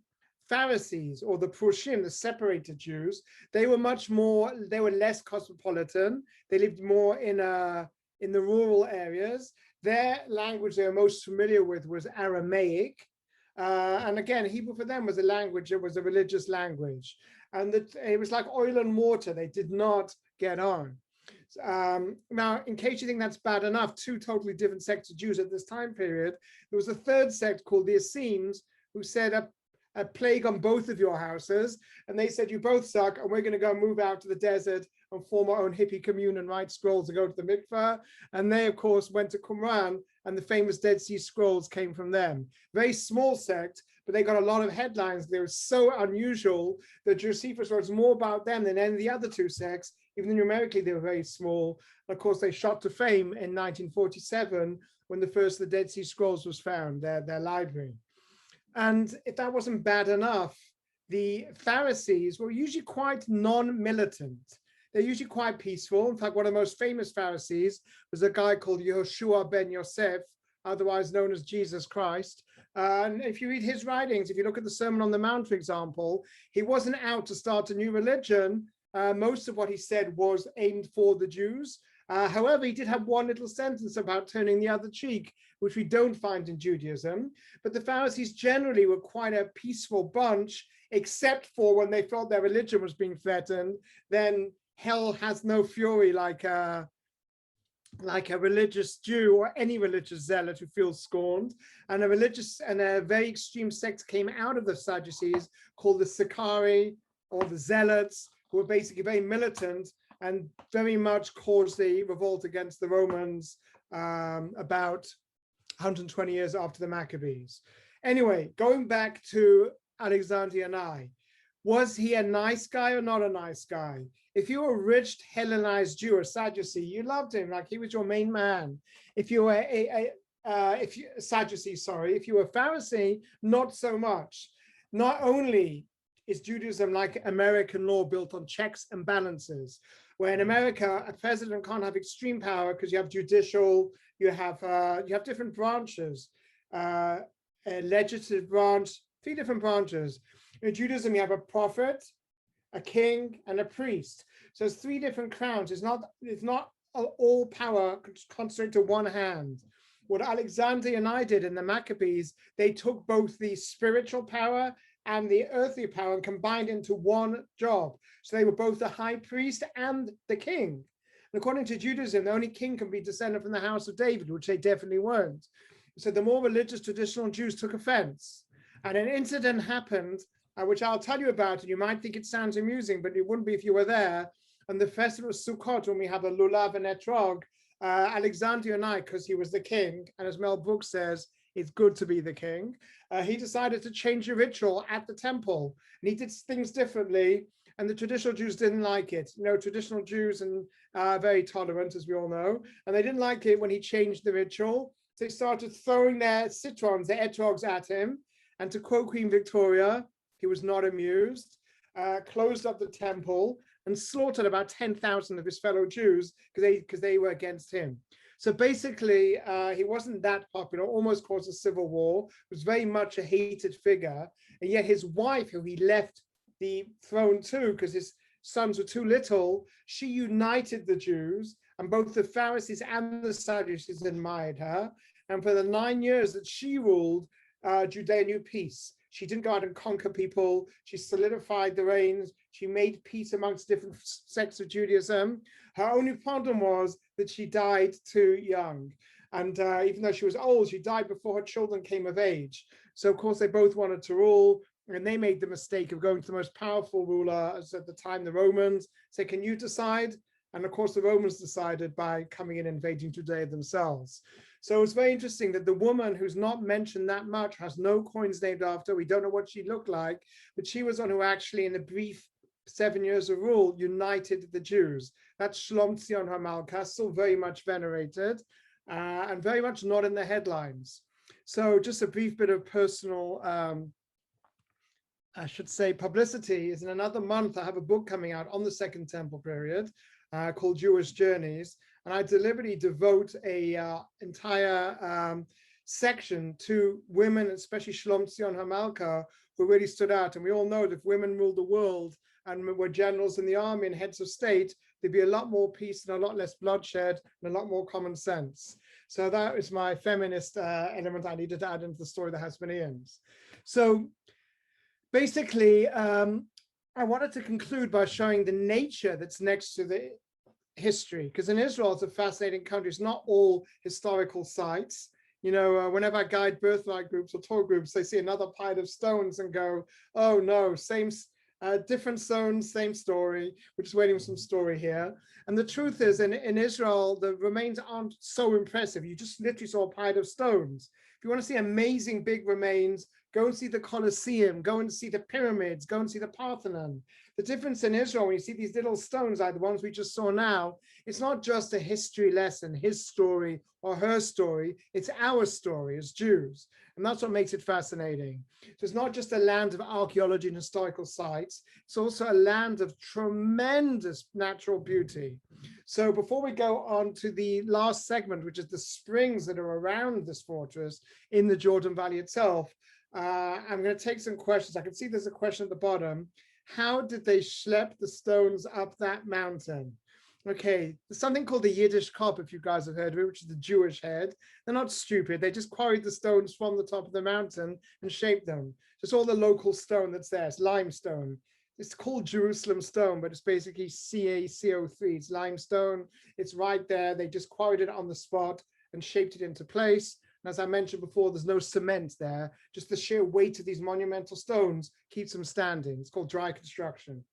Pharisees, or the Prushim, the separated Jews. They were less cosmopolitan. They lived more in the rural areas. Their language they were most familiar with was Aramaic. And again, Hebrew for them was a language, it was a religious language. And it was like oil and water. They did not get on. Now, in case you think that's bad enough, 2 totally different sects of Jews at this time period, there was a third sect called the Essenes, who said a plague on both of your houses, and they said, you both suck, and we're going to go move out to the desert and form our own hippie commune and write scrolls and go to the mikveh. And they, of course, went to Qumran, and the famous Dead Sea Scrolls came from them. Very small sect, but they got a lot of headlines. They were so unusual that Josephus wrote more about them than any of the other two sects, even though numerically they were very small. And of course, they shot to fame in 1947 when the first of the Dead Sea Scrolls was found, their library. And if that wasn't bad enough, the Pharisees were usually quite non-militant. They're usually quite peaceful. In fact, one of the most famous Pharisees was a guy called Yehoshua ben Yosef, otherwise known as Jesus Christ. And if you read his writings, if you look at the Sermon on the Mount, for example, he wasn't out to start a new religion. Most of what he said was aimed for the Jews. However, he did have one little sentence about turning the other cheek, which we don't find in Judaism. But the Pharisees generally were quite a peaceful bunch, except for when they felt their religion was being threatened. Then hell has no fury like a religious Jew or any religious zealot who feels scorned. And a very extreme sect came out of the Sadducees called the Sicarii, or the Zealots, who were basically very militant and very much caused the revolt against the Romans about 120 years after the Maccabees. Anyway, going back to Alexander and I, was he a nice guy or not a nice guy? If you were a rich Hellenized Jew or Sadducee, you loved him like he was your main man. If you were Sadducee, sorry, if you were a Pharisee, not so much. Not only is Judaism like American law built on checks and balances, where in America, a president can't have extreme power because you have judicial, you have different branches, a legislative branch, 3 different branches. In Judaism, you have a prophet, a king, and a priest. So it's 3 different crowns. It's not all power concentrated to one hand. What Alexander and I did in the Maccabees, they took both the spiritual power and the earthly power and combined into one job. So they were both the high priest and the king. And according to Judaism, the only king can be descended from the house of David, which they definitely weren't. So the more religious traditional Jews took offense. And an incident happened, which I'll tell you about, and you might think it sounds amusing, but it wouldn't be if you were there. On the festival of Sukkot, when we have a lulav and etrog, Alexander and I, because he was the king, and as Mel Brooks says, it's good to be the king, he decided to change the ritual at the temple. And he did things differently, and the traditional Jews didn't like it. You know, traditional Jews are very tolerant, as we all know, and they didn't like it when he changed the ritual. So they started throwing their citrons, their etrogs at him. And to quote Queen Victoria, he was not amused, closed up the temple and slaughtered about 10,000 of his fellow Jews because they were against him. So basically, he wasn't that popular, almost caused a civil war, was very much a hated figure. And yet his wife, who he left the throne to because his sons were too little, she united the Jews, and both the Pharisees and the Sadducees admired her. And for the 9 years that she ruled, Judea knew peace. She didn't go out and conquer people. She solidified the reigns. She made peace amongst different sects of Judaism. Her only problem was that she died too young. And even though she was old, she died before her children came of age. So of course they both wanted to rule, and they made the mistake of going to the most powerful ruler, as at the time the Romans, say, can you decide? And of course the Romans decided by coming in and invading Judea themselves. So it's very interesting that the woman who's not mentioned that much, has no coins named after, we don't know what she looked like, but she was one who actually in the brief 7 years of rule united the Jews. That's Shlom Tzion HaMalka, still very much venerated and very much not in the headlines. So just a brief bit of personal, I should say, publicity is in another month. I have a book coming out on the Second Temple period called Jewish Journeys. And I deliberately devote a entire section to women, especially Shlom Tzion HaMalka, who really stood out. And we all know that if women ruled the world and were generals in the army and heads of state, there'd be a lot more peace and a lot less bloodshed and a lot more common sense. So that is my feminist element I needed to add into the story of the Hasmoneans. So basically, I wanted to conclude by showing the nature that's next to the history, because in Israel it's a fascinating country. It's not all historical sites. You know, whenever I guide birthright groups or tour groups, they see another pile of stones and go, oh no, same, different stones, same story. We're just waiting for some story here. And the truth is, in Israel, the remains aren't so impressive. You just literally saw a pile of stones. If you want to see amazing big remains, Go and see the Colosseum, go and see the pyramids, go and see the Parthenon. The difference in Israel, when you see these little stones like the ones we just saw now, it's not just a history lesson, his story or her story, it's our story as Jews. And that's what makes it fascinating. So it's not just a land of archaeology and historical sites, it's also a land of tremendous natural beauty. So before we go on to the last segment, which is the springs that are around this fortress in the Jordan Valley itself, I'm going to take some questions. I can see there's a question at the bottom. How did they schlep the stones up that mountain? Okay, there's something called the Yiddish kop, if you guys have heard of it, which is the Jewish head. They're not stupid. They just quarried the stones from the top of the mountain and shaped them. Just all the local stone that's there. It's limestone. It's called Jerusalem stone, but it's basically CaCO3. It's limestone. It's right there. They just quarried it on the spot and shaped it into place. And as I mentioned before, there's no cement there. Just the sheer weight of these monumental stones keeps them standing. It's called dry construction.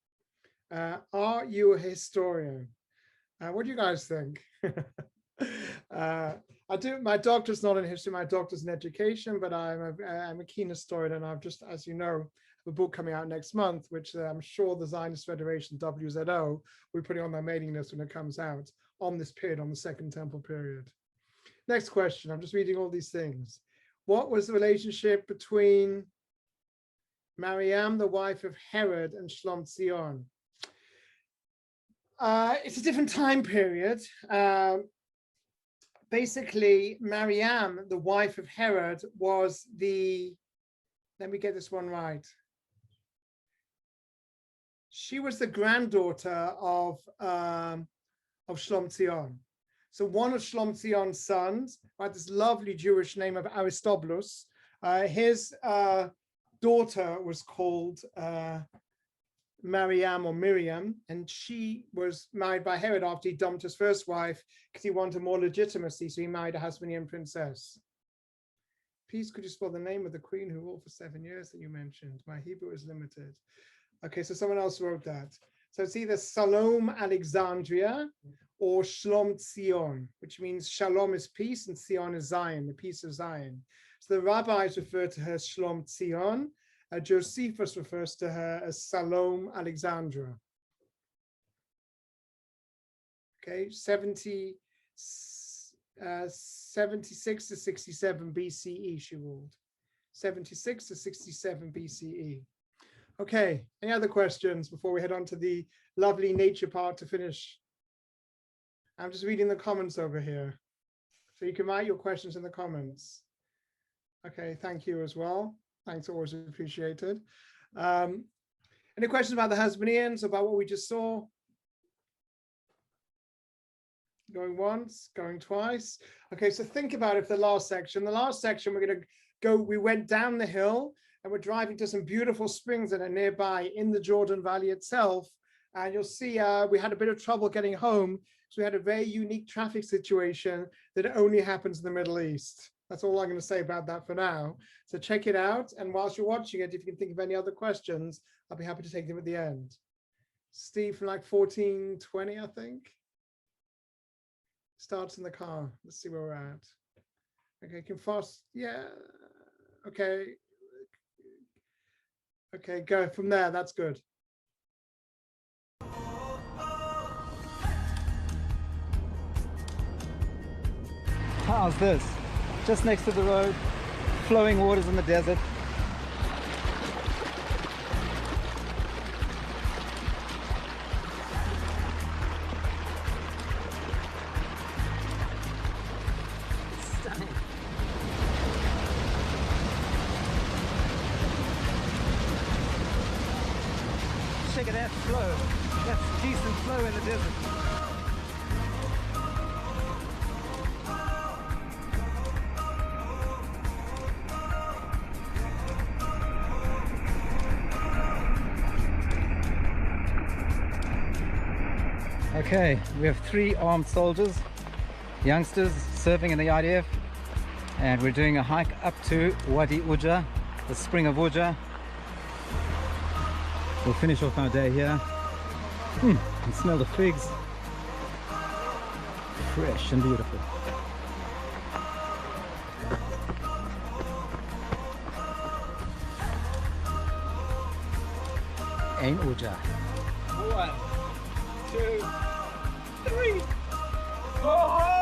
Are you a historian? What do you guys think? I do. My doctor's not in history. My doctor's in education, but I'm a keen historian, and I've just, as you know, have a book coming out next month, which I'm sure the Zionist Federation (WZO) will be putting on their mailing list when it comes out on this period, on the Second Temple period. Next question. I'm just reading all these things. What was the relationship between Mariam, the wife of Herod, and Shlom Tzion? It's a different time period. Basically, Mariam, the wife of Herod, was the, let me get this one right. She was the granddaughter of Shlom Tzion. So one of Shlom Tzion's sons, right, this lovely Jewish name of Aristobulus, his daughter was called Mariam or Miriam, and she was married by Herod after he dumped his first wife because he wanted more legitimacy, so he married a Hasmonean princess. Please, could you spell the name of the queen who ruled for 7 years that you mentioned? My Hebrew is limited. Okay, so someone else wrote that. So it's either Salome Alexandria or Shlom Tzion, which means Shalom is peace and Tzion is Zion, the peace of Zion. So the rabbis refer to her as Shlom Tzion. Josephus refers to her as Salome Alexandra. Okay, 76 to 67 BCE she ruled. 76 to 67 BCE. Okay, any other questions before we head on to the lovely nature part to finish? I'm just reading the comments over here. So you can write your questions in the comments. Okay, thank you as well. Thanks, always appreciated. Any questions about the Hasmoneans, about what we just saw? Going once, going twice. Okay, so think about it for the last section. The last section, we're going to go, we went down the hill and we're driving to some beautiful springs that are nearby in the Jordan Valley itself. And you'll see we had a bit of trouble getting home. So we had a very unique traffic situation that only happens in the Middle East. That's all I'm going to say about that for now. So check it out. And whilst you're watching it, if you can think of any other questions, I'll be happy to take them at the end. Steve from like 1420, I think. Starts in the car. Let's see where we're at. Okay, can fast. Yeah. Okay. Okay, go from there. That's good. How's this? Just next to the road, flowing waters in the desert. Stunning. Check it out, flow. That's decent flow in the desert. Okay, we have 3 armed soldiers, youngsters serving in the IDF, and we're doing a hike up to Wadi Uja, the spring of Uja. We'll finish off our day here. You can smell the figs. Fresh and beautiful. Ein Uja. 1, 2, 3. Oh!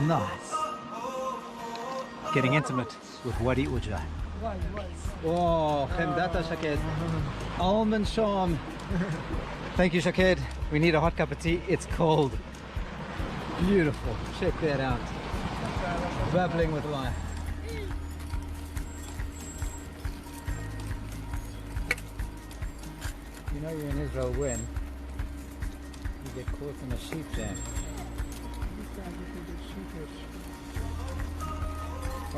Nice. Getting intimate with Wadi Uja. Oh, Khemdata Shaked. Almond Sham. Thank you, Shaked. We need a hot cup of tea. It's cold. Beautiful. Check that out. Babbling with life. You know you're in Israel when you get caught in a sheep jam.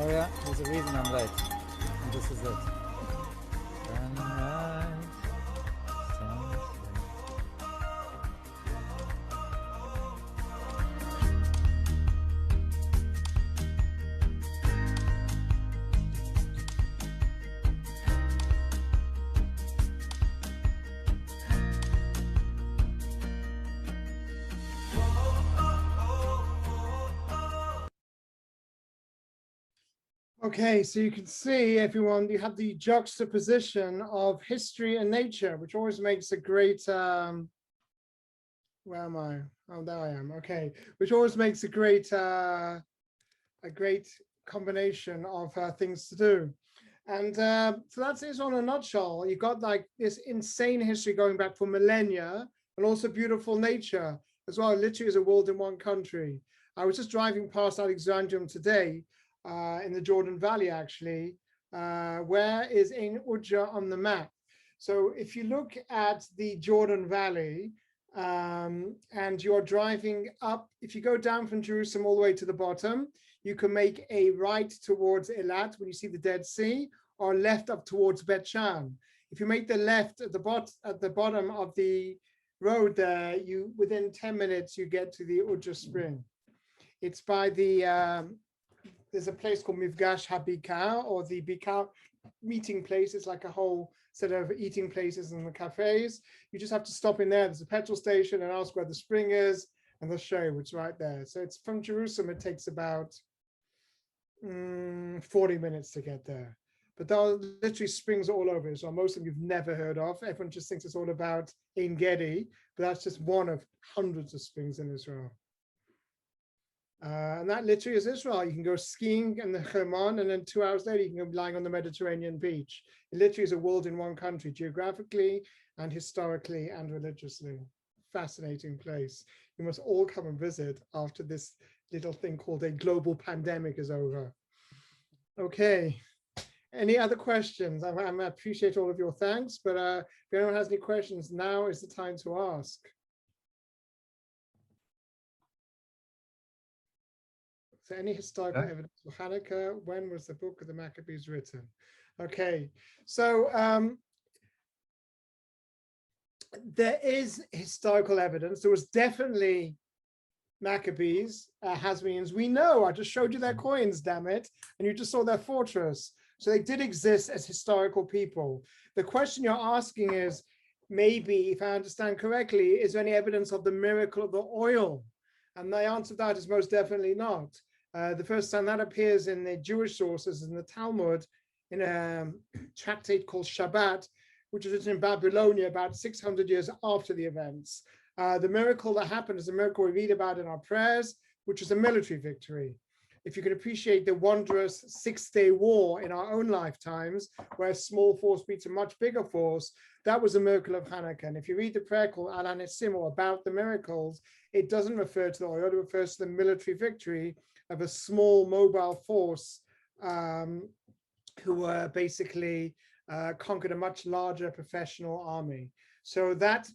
Oh yeah, there's a reason I'm late. And this is it. Sunrise, sunset. Okay, so you can see, everyone, you have the juxtaposition of history and nature, which always makes a great, where am I? Oh, there I am. Okay, which always makes a great combination of things to do. And so that's Israel in a nutshell. You've got like this insane history going back for millennia, and also beautiful nature as well. Literally is a world in one country. I was just driving past Alexandrium today, in the Jordan Valley, actually. Where is Ein Uja on the map? So if you look at the Jordan Valley, and you're driving up, if you go down from Jerusalem all the way to the bottom, you can make a right towards Eilat when you see the Dead Sea, or left up towards Bet Shan. If you make the left at the bottom of the road there, you within 10 minutes you get to the Uja Spring. It's by the there's a place called Mifgash HaBikar, or the Bikar meeting place. It's like a whole set of eating places and the cafes. You just have to stop in there. There's a petrol station and ask where the spring is, and they'll show you it's right there. So it's from Jerusalem, it takes about 40 minutes to get there. But there are literally springs all over Israel. Most of them you've never heard of. Everyone just thinks it's all about Ein Gedi, but that's just one of hundreds of springs in Israel. And that literally is Israel. You can go skiing in the Hermon, and then 2 hours later you can go lying on the Mediterranean beach. It literally is a world in one country, geographically and historically and religiously. Fascinating place. You must all come and visit after this little thing called a global pandemic is over. Okay. Any other questions? I appreciate all of your thanks, but if anyone has any questions, now is the time to ask. So any historical evidence for Hanukkah? When was the Book of the Maccabees written? Okay, so there is historical evidence. There was definitely Maccabees, Hasmoneans. We know, I just showed you their coins, damn it, and you just saw their fortress. So they did exist as historical people. The question you're asking is, maybe, if I understand correctly, is there any evidence of the miracle of the oil? And the answer to that is most definitely not. The first time that appears in the Jewish sources in the Talmud, in a tractate called Shabbat, which was written in Babylonia about 600 years after the events. The miracle that happened is a miracle we read about in our prayers, which is a military victory. If you can appreciate the wondrous 6-day war in our own lifetimes, where a small force beats a much bigger force, that was a miracle of Hanukkah. And if you read the prayer called Al Hanesim, or about the miracles, it doesn't refer to the oil, it refers to the military victory of a small mobile force who were basically conquered a much larger professional army. So that,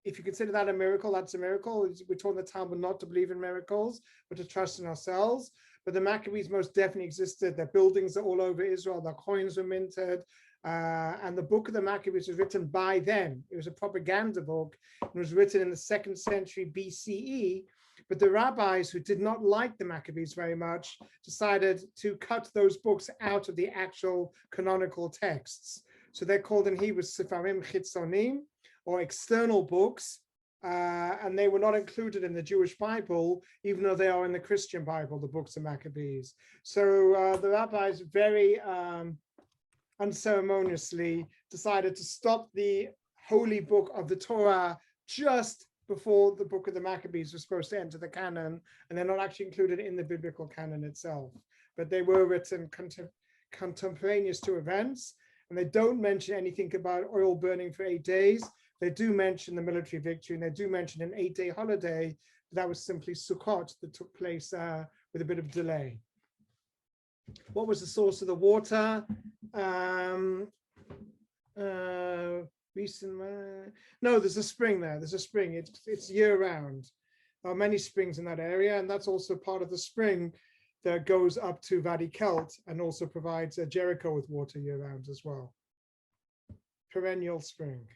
if you consider that a miracle, that's a miracle. We're taught in the Talmud not to believe in miracles, but to trust in ourselves. But the Maccabees most definitely existed. Their buildings are all over Israel. Their coins were minted. And the Book of the Maccabees was written by them. It was a propaganda book. It was written in the 2nd century BCE. But the rabbis who did not like the Maccabees very much decided to cut those books out of the actual canonical texts. So they're called in Hebrew Sefarim Chitzonim, or external books. And they were not included in the Jewish Bible, even though they are in the Christian Bible, the books of Maccabees. So the rabbis very unceremoniously decided to stop the holy book of the Torah just before the Book of the Maccabees was supposed to enter the canon, and they're not actually included in the biblical canon itself. But they were written contemporaneous to events, and they don't mention anything about oil burning for 8 days. They do mention the military victory, and they do mention an 8-day holiday. That was simply Sukkot that took place with a bit of delay. What was the source of the water? No, there's a spring there. There's a spring. It's year-round. There are many springs in that area, and that's also part of the spring that goes up to Wadi Kelt and also provides Jericho with water year-round as well. Perennial spring.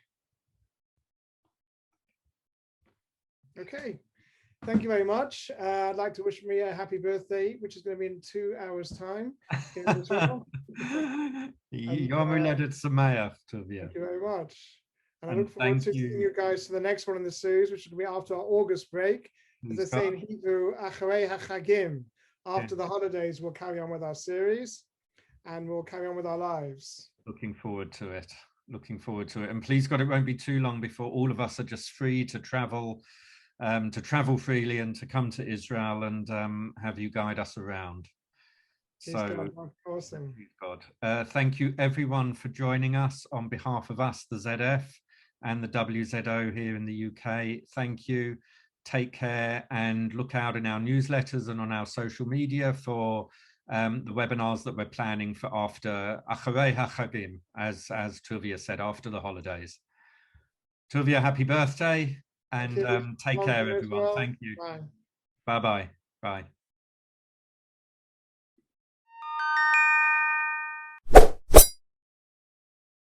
Okay, thank you very much. I'd like to wish Maria a happy birthday, which is going to be in 2 hours' time. Yom Holadet Sameach, Tuvia. Thank you very much. And I And look forward to thank you. seeing you guys for the next one in the series, which will be after our August break. As they say in Hebrew, Acharei HaChagim. After the holidays, we'll carry on with our series and we'll carry on with our lives. Looking forward to it. Looking forward to it. And please God, it won't be too long before all of us are just free to travel freely and to come to Israel and have you guide us around. So, awesome. God. Thank you everyone for joining us on behalf of us, the ZF and the WZO here in the UK. Thank you. Take care and look out in our newsletters and on our social media for the webinars that we're planning for after Acharei HaChagim, as Tuvia said, after the holidays. Tuvia, happy birthday and take care, everyone. Thank you. Bye. Bye-bye. Bye.